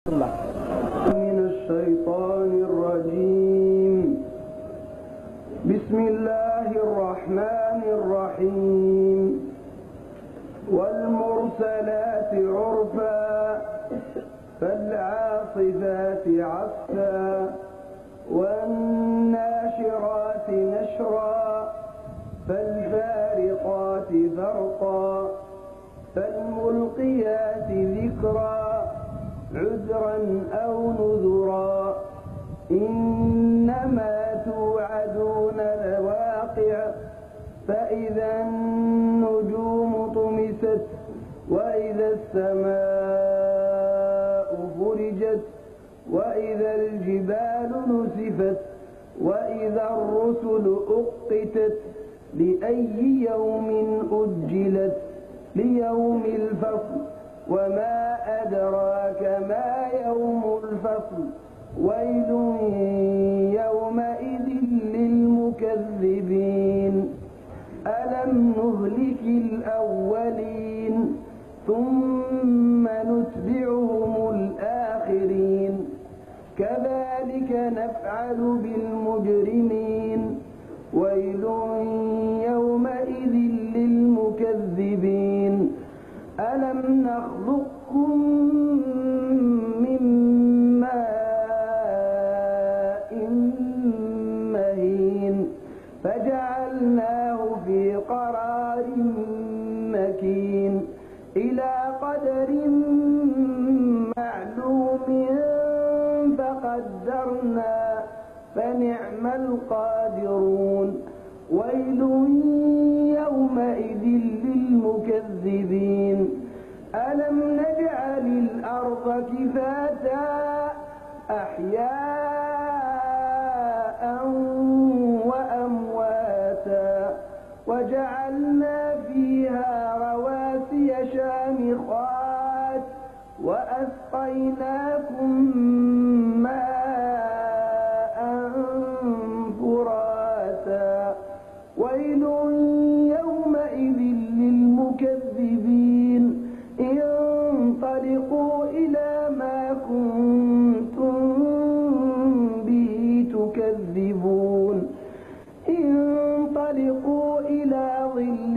من الشيطان الرجيم. بسم الله الرحمن الرحيم. والمرسلات عرفا فالعاصفات عصفا والناشرات نشرا فالفارقات فرقا فالملقيات ذكرا عذرا أو نذرا إنما توعدون لواقع فإذا النجوم طمست وإذا السماء فرجت وإذا الجبال نسفت وإذا الرسل أقتت لأي يوم أجلت ليوم الفصل وما أدراك ما يوم الفصل ويل يومئذ للمكذبين ألم نهلك الأولين ثم نتبعهم الآخرين كذلك نفعل بالمجرمين ويل يومئذ للمكذبين ألم نخلقكم من ماء مهين فجعلناه في قرار مكين إلى قدر معلوم فقدرنا فنعم القادرون ويل يومئذ للمكذبين ألم نجعل الأرض كفاتا أحياء وأمواتا وجعلنا فيها رواسي شامخات وأسقيناكم ماء فراتا ويل يومئذ للمكذبين انطلقوا إلى ما كنتم به تكذبون انطلقوا إلى ظل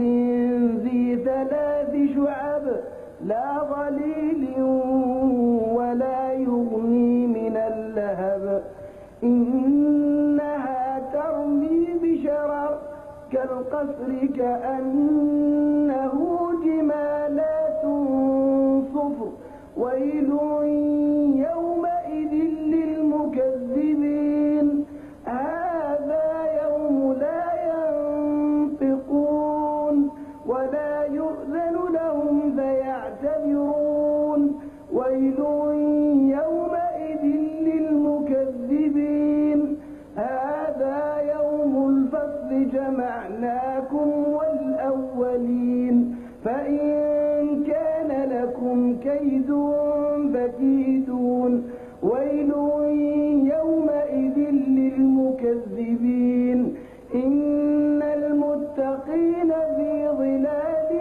ذي ثلاث شعب لا ظليل ولا يغني من اللهب إنها ترمي بشرر كالقصر كأنه جمالات صفر ويل يومئذ للمكذبين هذا يوم لا ينطقون ولا يؤذن لهم فيعتذرون ويل يومئذ للمكذبين هذا يوم الفصل جمعناكم والأولين فإن كان لكم كيد فكيدون ويل يومئذ للمكذبين إن المتقين في ظلال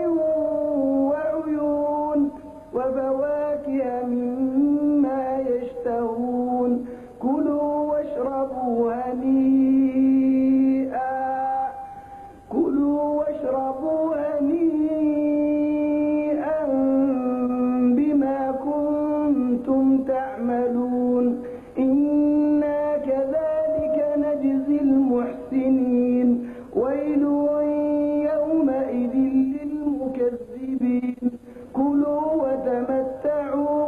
وعيون وفواكه مما يشتهون كلوا واشربوا هنيئا بما كنتم تعملون إنا كذلك نجزي المحسنين ويل يومئذ للمكذبين كلوا وتمتعوا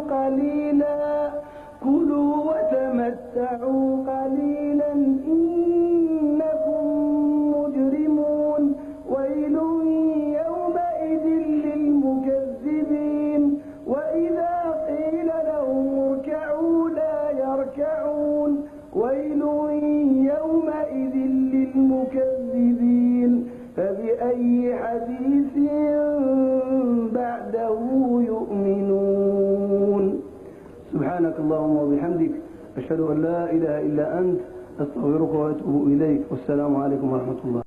قليلا إنكم مجرمون ويل يومئذ للمكذبين وإذا قيل لهم اركعوا لا يركعون ويل يومئذ للمكذبين فبأي حديث بعده يؤمنون سبحانك اللهم وبحمدك أشهد أن لا إله إلا أنت أستغفرك وأتوب إليك والسلام عليكم ورحمة الله.